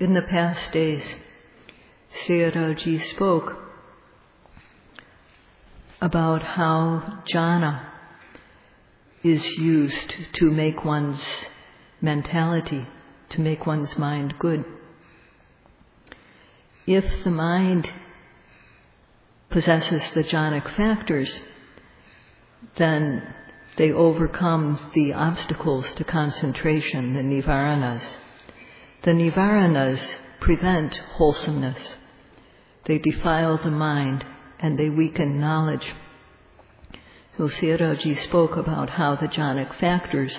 In the past days, Sayadaw spoke about how jhana is used to make one's mentality, to make one's mind good. If the mind possesses the jhanic factors, then they overcome the obstacles to concentration, the nivaranas. The nivaranas prevent wholesomeness. They defile the mind and they weaken knowledge. So Sayadaw spoke about how the jhanic factors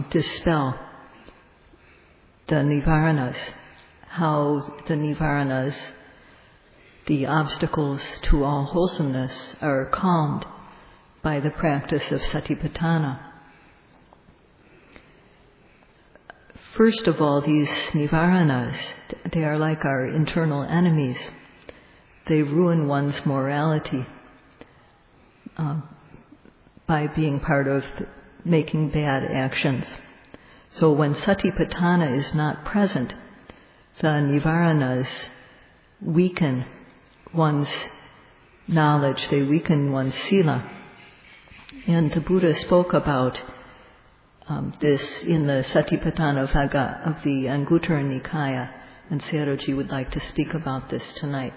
dispel the nivaranas, how the nivaranas, the obstacles to all wholesomeness, are calmed by the practice of satipatthana. First of all, these nivaranas, they are like our internal enemies. They ruin one's morality by being part of making bad actions. So when satipatthana is not present, the nivaranas weaken one's knowledge, they weaken one's sila. And the Buddha spoke about this in the Satipatthana Vagga of the Anguttara Nikaya, and Sayadaw would like to speak about this tonight.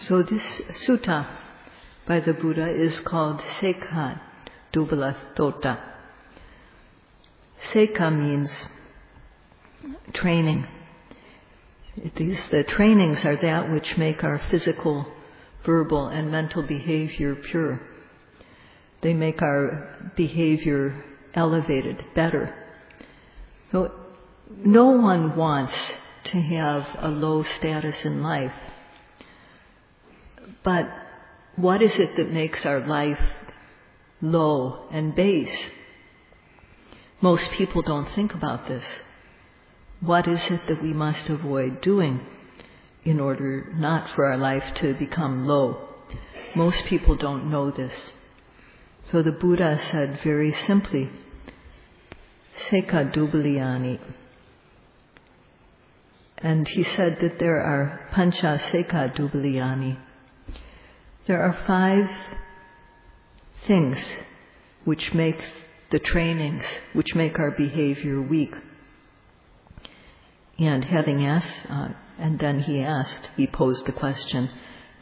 So this sutta by the Buddha is called Sekha Dubbala. Sekha means training. The trainings are that which make our physical, verbal, and mental behavior pure. They make our behavior elevated, better. So no one wants to have a low status in life. But what is it that makes our life low and base? Most people don't think about this. What is it that we must avoid doing in order not for our life to become low? Most people don't know this. So the Buddha said very simply, Sekha Dubbalayani. And he said that there are Pancha Sekha Dubbalayani. There are 5 things which make the trainings, which make our behavior weak. And having asked, and then he posed the question,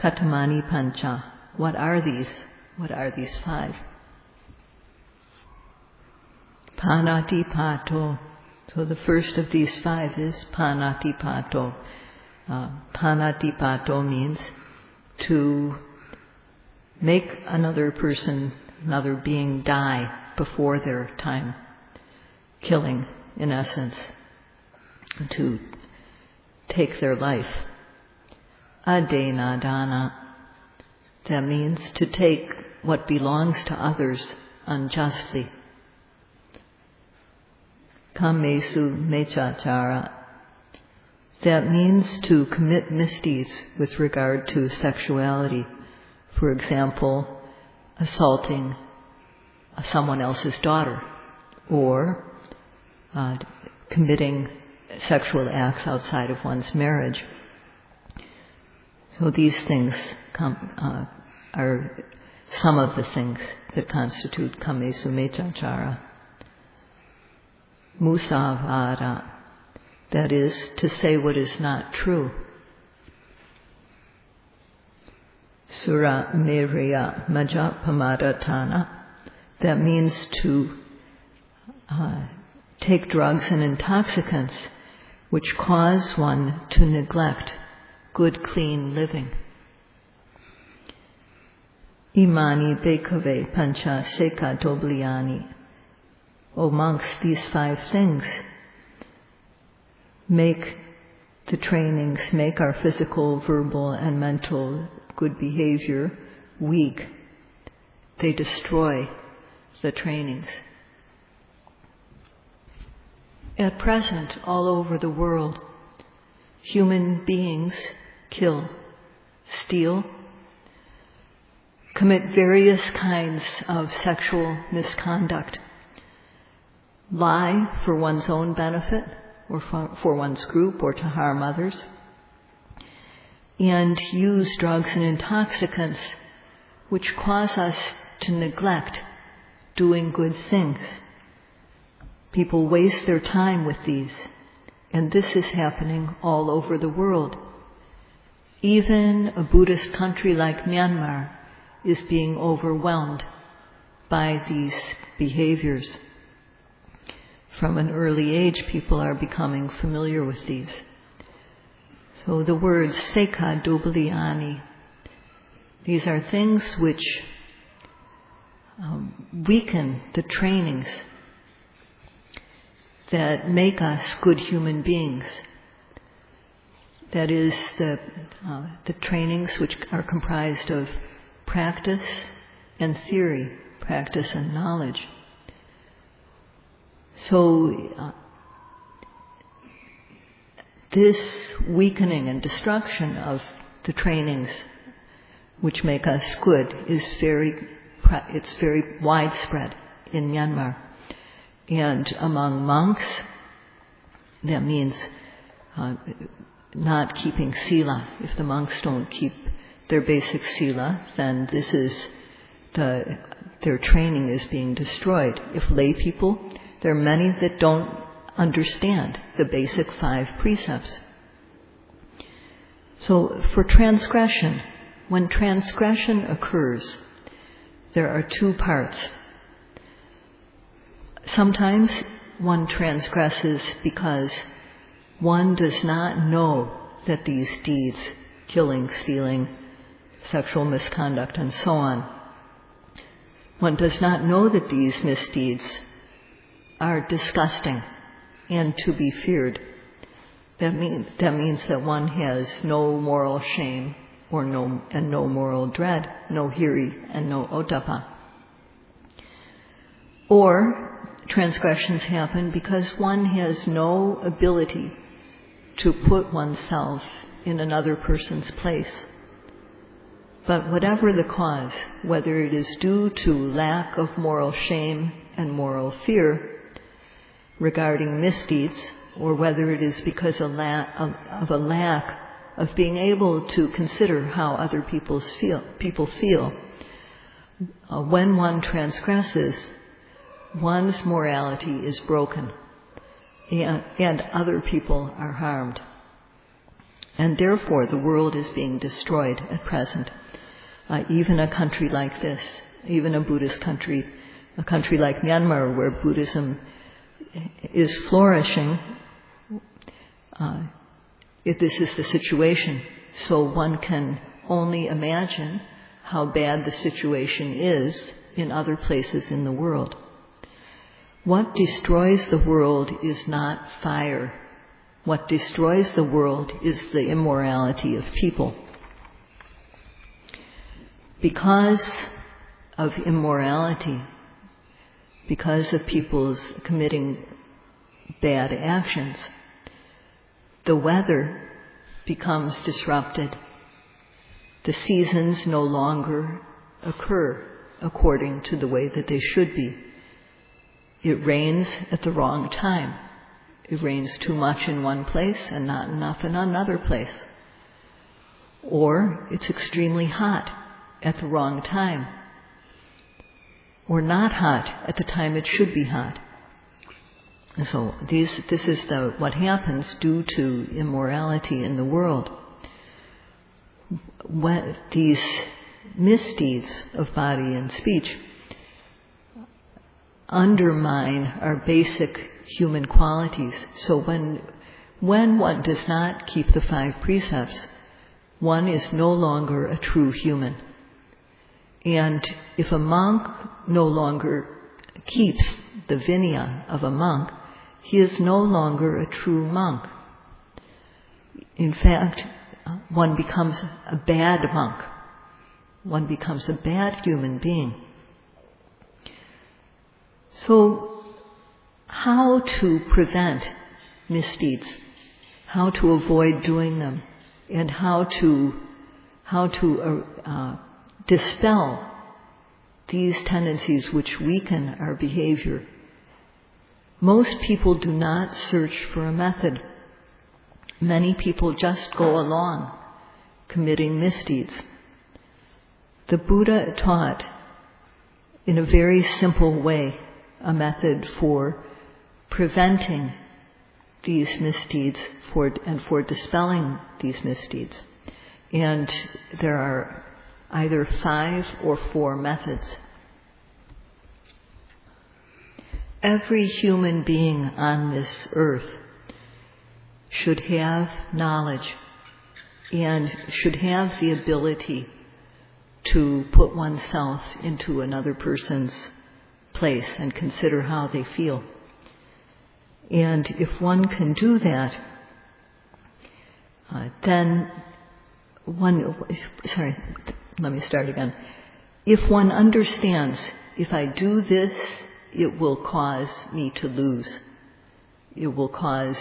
Katamani Pancha, what are these? What are these 5? Paṇḍitā. So the first of these 5 is Paṇḍitā. Paṇḍitā means to make another person, another being die before their time. Killing, in essence. To take their life. Adenadana. That means to take what belongs to others unjustly. Kamesu mechachara. That means to commit misdeeds with regard to sexuality. For example, assaulting someone else's daughter, or committing sexual acts outside of one's marriage. So these things are some of the things that constitute kamesu mechachara. Musavada, that is, to say what is not true. Sura Meriya Majapamadatana, that means to take drugs and intoxicants which cause one to neglect good, clean living. Imani Bekave Pancha Sekha Dubbalayani. O monks, these 5 things make the trainings, make our physical, verbal, and mental good behavior weak. They destroy the trainings. At present, all over the world, human beings kill, steal, commit various kinds of sexual misconduct, lie for one's own benefit or for one's group or to harm others, and use drugs and intoxicants which cause us to neglect doing good things. People waste their time with these, and this is happening all over the world. Even a Buddhist country like Myanmar is being overwhelmed by these behaviors. From an early age, people are becoming familiar with these. So the words Sekha Dobliani, these are things which weaken the trainings that make us good human beings. That is, the trainings which are comprised of practice and theory, practice and knowledge. So this weakening and destruction of the trainings which make us good is very widespread in Myanmar. And among monks, that means not keeping sila. If the monks don't keep their basic sila, then this is their training is being destroyed. If lay people, there are many that don't understand the basic 5 precepts. So for transgression, when transgression occurs, there are 2 parts. Sometimes one transgresses because one does not know that these deeds, killing, stealing, sexual misconduct, and so on, one does not know that these misdeeds are disgusting and to be feared. That means that one has no moral shame or no moral dread, no hiri and no ottappa. Or transgressions happen because one has no ability to put oneself in another person's place. But whatever the cause, whether it is due to lack of moral shame and moral fear regarding misdeeds, or whether it is because of a lack of being able to consider how other people feel, when one transgresses, one's morality is broken, and other people are harmed. And therefore the world is being destroyed at present. Even a country like this, even a Buddhist country, a country like Myanmar where Buddhism is flourishing, this is the situation. So one can only imagine how bad the situation is in other places in the world. What destroys the world is not fire. What destroys the world is the immorality of people. Because of immorality, because of people's committing bad actions, the weather becomes disrupted. The seasons no longer occur according to the way that they should be. It rains at the wrong time. It rains too much in one place and not enough in another place. Or it's extremely hot at the wrong time. Or not hot at the time it should be hot. And so this is what happens due to immorality in the world. When these misdeeds of body and speech undermine our basic human qualities. So when one does not keep the 5 precepts, one is no longer a true human. And if a monk no longer keeps the vinaya of a monk, he is no longer a true monk. In fact, one becomes a bad monk. One becomes a bad human being. So, how to prevent misdeeds, how to avoid doing them, and how to dispel these tendencies which weaken our behavior. Most people do not search for a method. Many people just go along, committing misdeeds. The Buddha taught, in a very simple way, a method for preventing these misdeeds and for dispelling these misdeeds. And there are either 5 or 4 methods. Every human being on this earth should have knowledge and should have the ability to put oneself into another person's place and consider how they feel. And if one can do that, If one understands, if I do this, it will cause me to lose. It will cause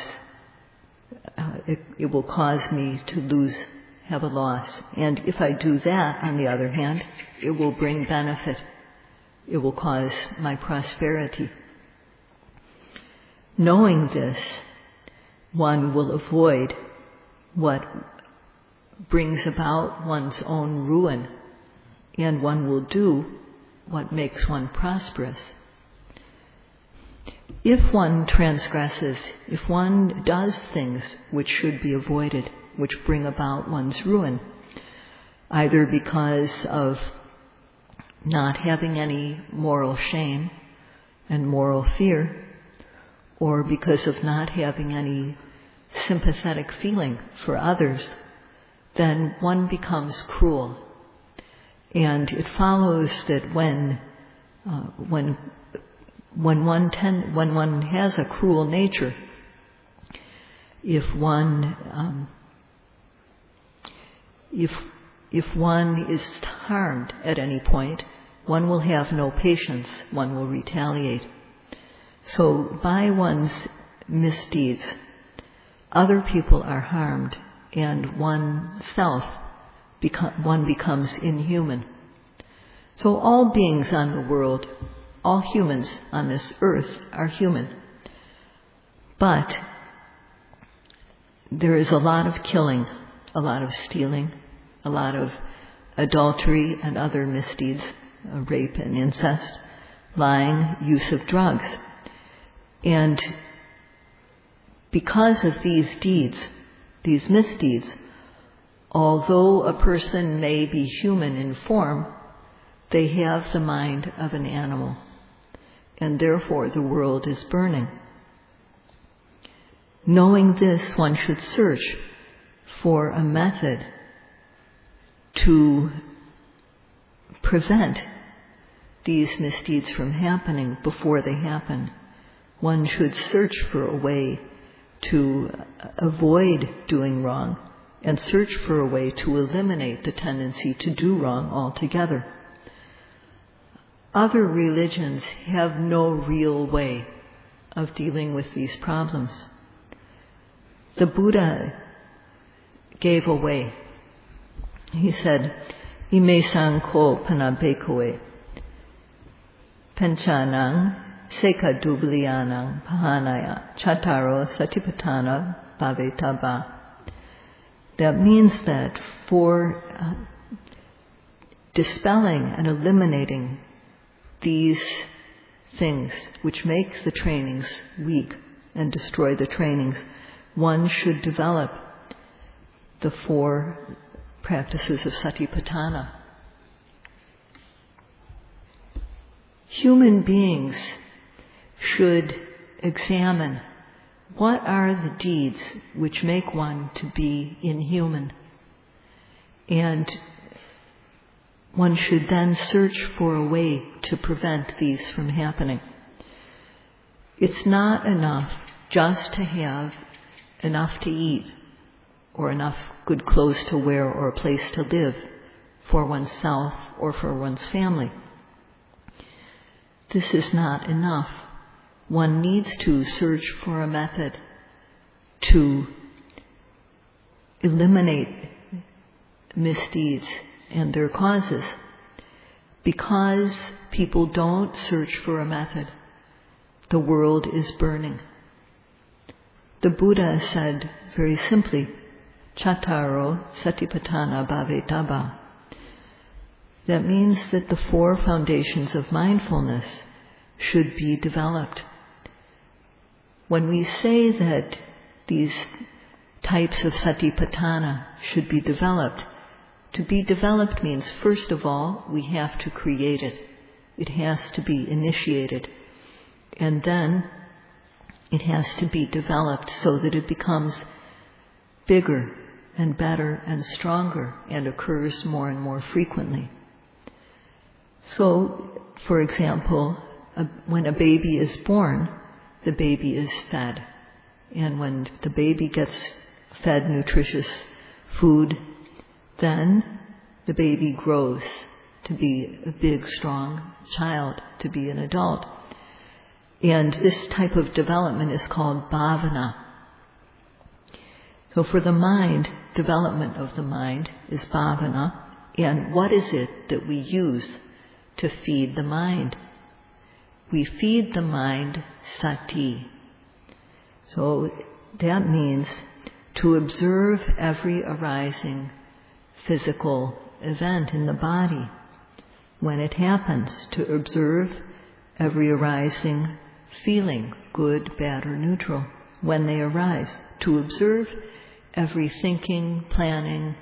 me to lose, have a loss. And if I do that, on the other hand, it will bring benefit. It will cause my prosperity. Knowing this, one will avoid what brings about one's own ruin, and one will do what makes one prosperous. If one transgresses, if one does things which should be avoided, which bring about one's ruin, either because of not having any moral shame and moral fear, or because of not having any sympathetic feeling for others, then one becomes cruel. And it follows that when one has a cruel nature, if one is harmed at any point, one will have no patience, one will retaliate. So by one's misdeeds, other people are harmed, and oneself one becomes inhuman. So all beings on the world, all humans on this earth are human. But there is a lot of killing, a lot of stealing, a lot of adultery and other misdeeds, rape and incest, lying, use of drugs. And because of these deeds, these misdeeds, although a person may be human in form, they have the mind of an animal, and therefore the world is burning. Knowing this, one should search for a method to prevent these misdeeds from happening before they happen. One should search for a way to avoid doing wrong and search for a way to eliminate the tendency to do wrong altogether. Other religions have no real way of dealing with these problems. The Buddha gave a way. He said, Ime sanko panabekwe, penchanang sekadubliyanang pahanaya chataro satipatthana bhavetaba. That means that for dispelling and eliminating these things which make the trainings weak and destroy the trainings, one should develop the 4 practices of satipatthana. Human beings should examine what are the deeds which make one to be inhuman, and one should then search for a way to prevent these from happening. It's not enough just to have enough to eat or enough good clothes to wear or a place to live for oneself or for one's family. This is not enough. One needs to search for a method to eliminate misdeeds and their causes. Because people don't search for a method, the world is burning. The Buddha said very simply, Chattaro Satipatthana Bhavetaba. That means that the 4 foundations of mindfulness should be developed. When we say that these types of satipatthana should be developed, to be developed means, first of all, we have to create it. It has to be initiated. And then it has to be developed so that it becomes bigger and better and stronger and occurs more and more frequently. So, for example, when a baby is born, the baby is fed. And when the baby gets fed nutritious food, then the baby grows to be a big, strong child, to be an adult. And this type of development is called bhavana. So for the mind, development of the mind is bhavana. And what is it that we use to feed the mind? We feed the mind sati. So that means to observe every arising physical event in the body. When it happens, to observe every arising feeling, good, bad, or neutral, when they arise. To observe every thinking, planning,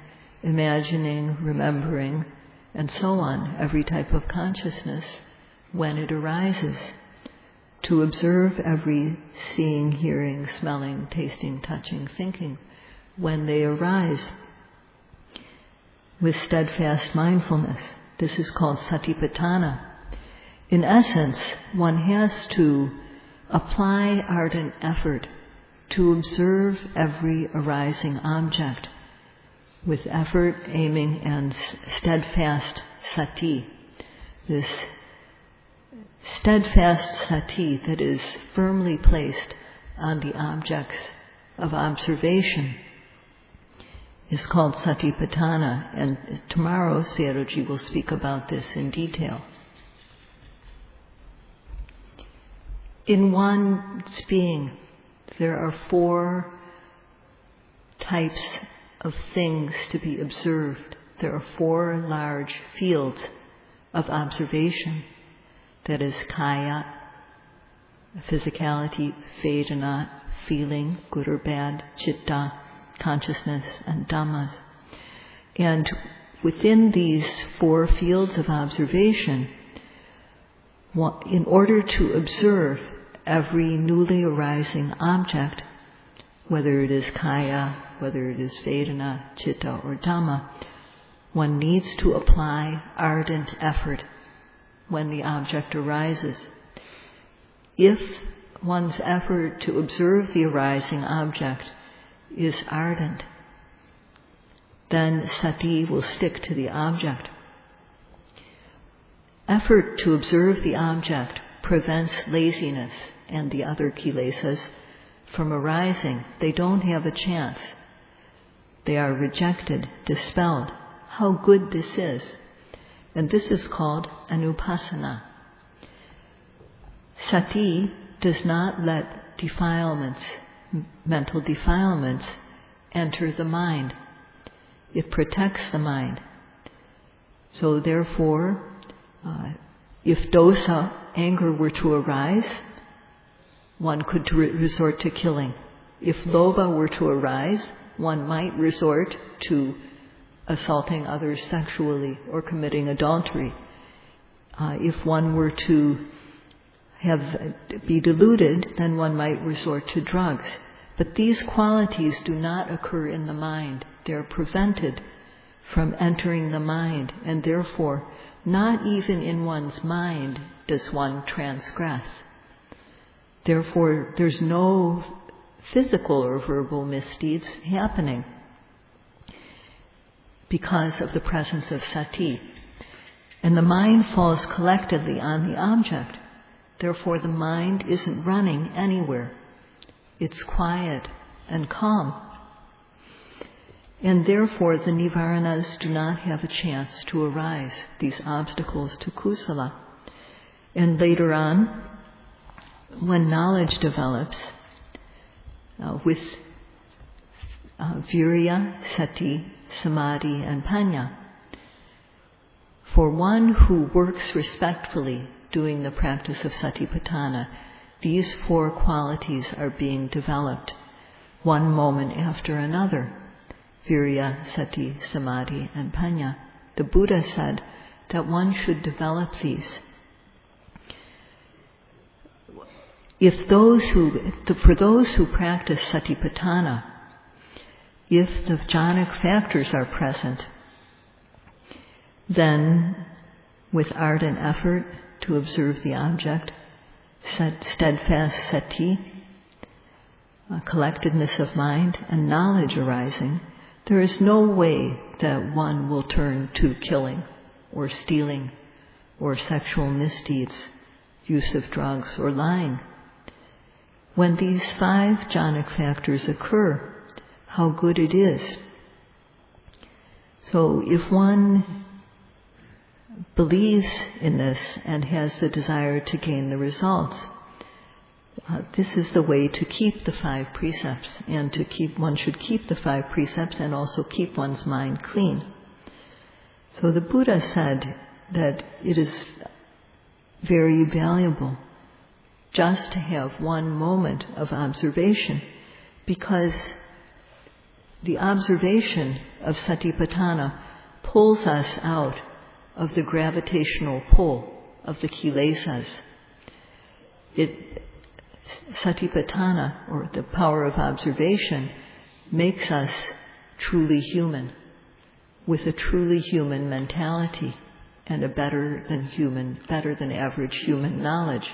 imagining, remembering, and so on, every type of consciousness, when it arises. To observe every seeing, hearing, smelling, tasting, touching, thinking, when they arise. With steadfast mindfulness. This is called satipatthana. In essence, one has to apply ardent effort to observe every arising object with effort, aiming, and steadfast sati. This steadfast sati that is firmly placed on the objects of observation is called satipatthana, and tomorrow Sayadaw will speak about this in detail. In one's being, there are 4 types of things to be observed. There are 4 large fields of observation. That is kaya, physicality, vedana, feeling, good or bad, chitta, consciousness, and dhammas. And within these 4 fields of observation, in order to observe every newly arising object, whether it is kaya, whether it is vedana, chitta, or dhamma, one needs to apply ardent effort when the object arises. If one's effort to observe the arising object is ardent, then sati will stick to the object. Effort to observe the object prevents laziness and the other kilesas from arising. They don't have a chance. They are rejected, dispelled. How good this is. And this is called Anupasana. Sati does not let defilements, mental defilements, enter the mind. It protects the mind. So therefore, if dosa, anger, were to arise, one could resort to killing. If lobha were to arise, one might resort to assaulting others sexually or committing adultery. If one were to be deluded, then one might resort to drugs. But these qualities do not occur in the mind. They are prevented from entering the mind, and therefore not even in one's mind does one transgress. Therefore there's no physical or verbal misdeeds happening because of the presence of sati. And the mind falls collectively on the object. Therefore the mind isn't running anywhere. It's quiet and calm. And therefore the nivaranas do not have a chance to arise, these obstacles to kusala. And later on, when knowledge develops with virya, sati, samadhi, and panya. For one who works respectfully doing the practice of satipatthana, these 4 qualities are being developed one moment after another. Virya, sati, samadhi, and panya. The Buddha said that one should develop these. For those who practice satipatthana, if the jhanic factors are present, then with ardent effort to observe the object, steadfast sati, collectedness of mind, and knowledge arising, there is no way that one will turn to killing or stealing or sexual misdeeds, use of drugs or lying. When these 5 jhanic factors occur, how good it is. So if one believes in this and has the desire to gain the results, this is the way to keep the 5 precepts, and one should keep the 5 precepts and also keep one's mind clean. So the Buddha said that it is very valuable just to have one moment of observation, because the observation of satipatthana pulls us out of the gravitational pull of the kilesas. Satipatthana, or the power of observation, makes us truly human, with a truly human mentality and a better than average human knowledge.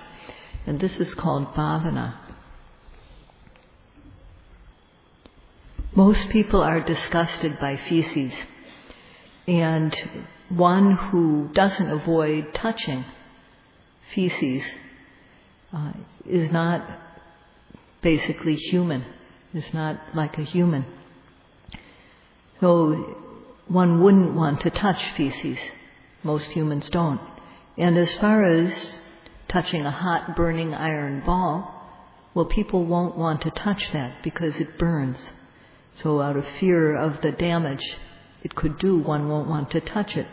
And this is called bhavana. Most people are disgusted by feces, and one who doesn't avoid touching feces is not basically human, is not like a human. So one wouldn't want to touch feces. Most humans don't. And as far as touching a hot burning iron ball, well, people won't want to touch that because it burns. So out of fear of the damage it could do, one won't want to touch it.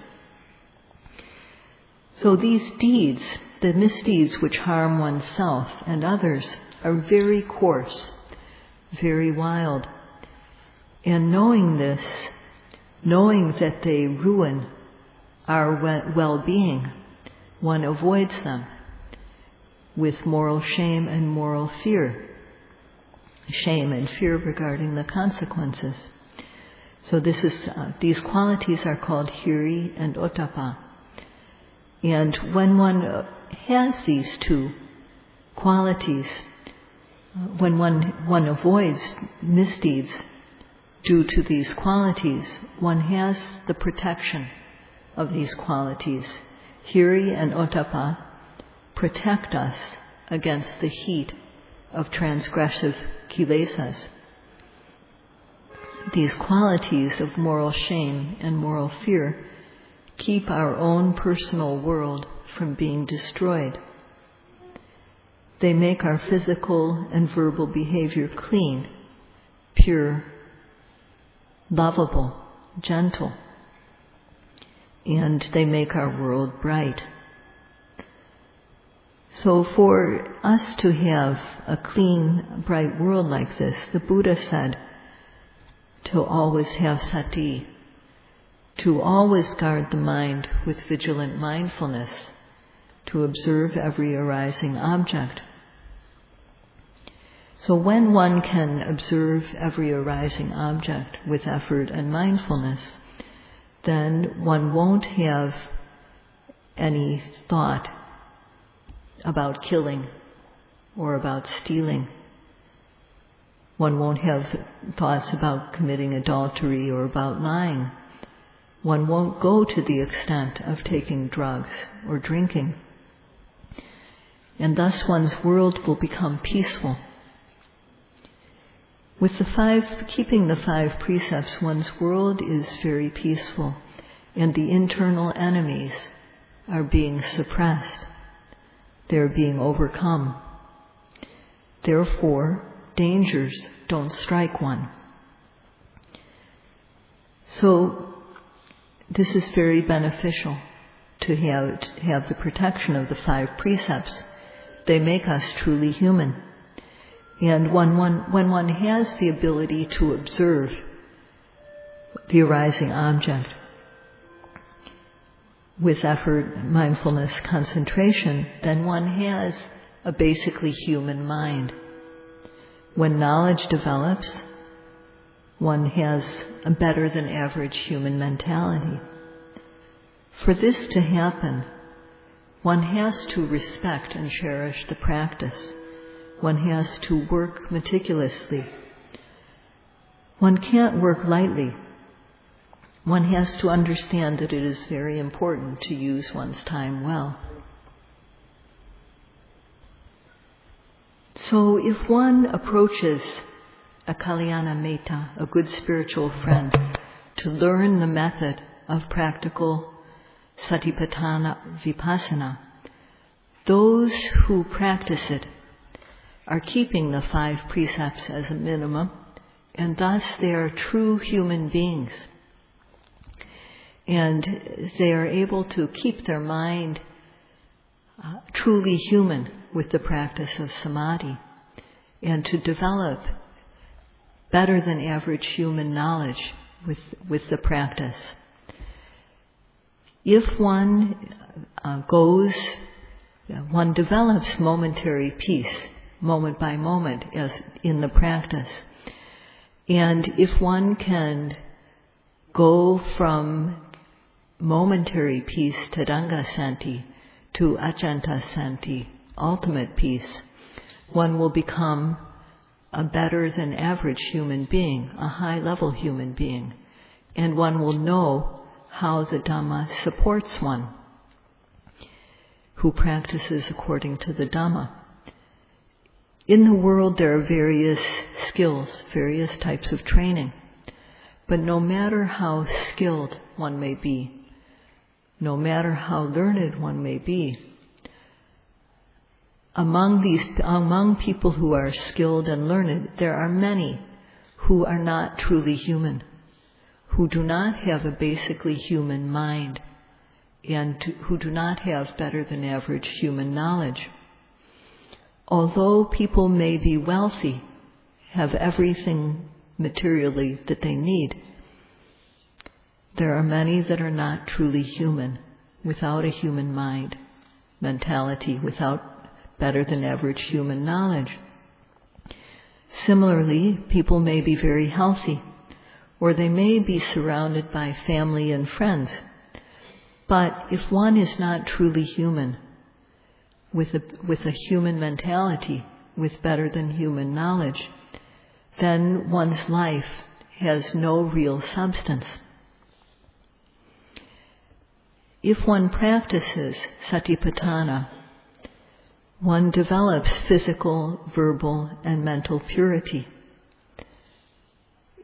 So these deeds, the misdeeds which harm oneself and others, are very coarse, very wild. And knowing this, knowing that they ruin our well-being, one avoids them with moral shame and moral fear. Shame and fear regarding the consequences. So these qualities are called hiri and ottappa. And when one has these 2 qualities, when one avoids misdeeds due to these qualities, one has the protection of these qualities. Hiri and ottappa protect us against the heat of transgressive kilesas. These qualities of moral shame and moral fear keep our own personal world from being destroyed. They make our physical and verbal behavior clean, pure, lovable, gentle, and they make our world bright. So for us to have a clean, bright world like this, the Buddha said to always have sati, to always guard the mind with vigilant mindfulness, to observe every arising object. So when one can observe every arising object with effort and mindfulness, then one won't have any thought about killing or about stealing. One won't have thoughts about committing adultery or about lying. One won't go to the extent of taking drugs or drinking. And thus one's world will become peaceful. With keeping the 5 precepts, one's world is very peaceful, and the internal enemies are being suppressed. They're being overcome. Therefore, dangers don't strike one. So, this is very beneficial to have the protection of the 5 precepts. They make us truly human. And when one has the ability to observe the arising object with effort, mindfulness, concentration, then one has a basically human mind. When knowledge develops, one has a better than average human mentality. For this to happen, one has to respect and cherish the practice. One has to work meticulously. One can't work lightly. One has to understand that it is very important to use one's time well. So if one approaches a kalyana metta, a good spiritual friend, to learn the method of practical satipatthana vipassana, those who practice it are keeping the 5 precepts as a minimum, and thus they are true human beings. And they are able to keep their mind truly human with the practice of samadhi, and to develop better than average human knowledge with the practice. If one one develops momentary peace, moment by moment, as in the practice. And if one can go from momentary peace, tadanga santi, to achanta santi, ultimate peace, one will become a better than average human being, a high level human being, and one will know how the Dhamma supports one who practices according to the Dhamma. In the world there are various skills, various types of training, but no matter how skilled one may be, no matter how learned one may be, among people who are skilled and learned, there are many who are not truly human, who do not have a basically human mind, and who do not have better than average human knowledge. Although people may be wealthy, have everything materially that they need, there are many that are not truly human, without a human mind, mentality, without better than average human knowledge. Similarly, people may be very healthy, or they may be surrounded by family and friends. But if one is not truly human, with a human mentality, with better than human knowledge, then one's life has no real substance. If one practices satipatthana, one develops physical, verbal, and mental purity.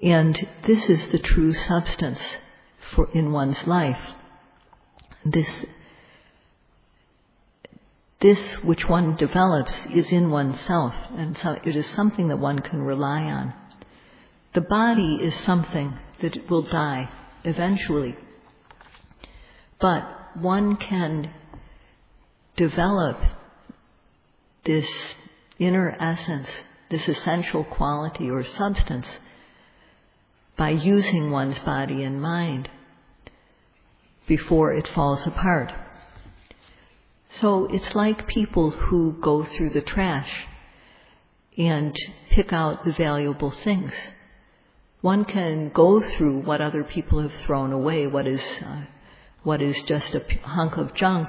And this is the true substance in one's life. This which one develops is in oneself, and so it is something that one can rely on. The body is something that will die eventually, but one can develop this inner essence, this essential quality or substance, by using one's body and mind before it falls apart. So it's like people who go through the trash and pick out the valuable things. One can go through what other people have thrown away, what is just a hunk of junk,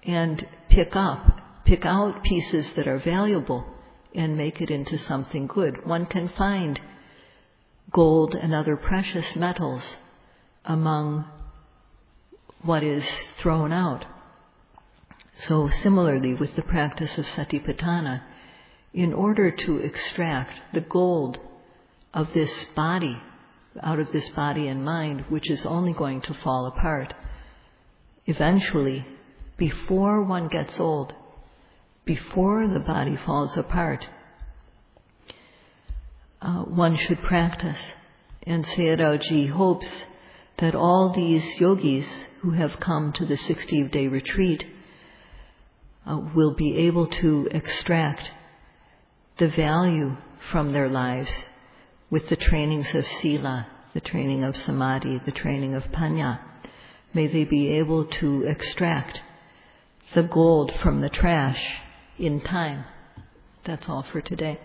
and pick out pieces that are valuable and make it into something good. One can find gold and other precious metals among what is thrown out. So similarly with the practice of satipatthana, in order to extract the gold of this body, out of this body and mind, which is only going to fall apart, eventually, before one gets old, before the body falls apart, one should practice. And Sayadaw hopes that all these yogis who have come to the 60-day retreat will be able to extract the value from their lives with the trainings of sila, the training of samadhi, the training of panya. May they be able to extract the gold from the trash in time. That's all for today.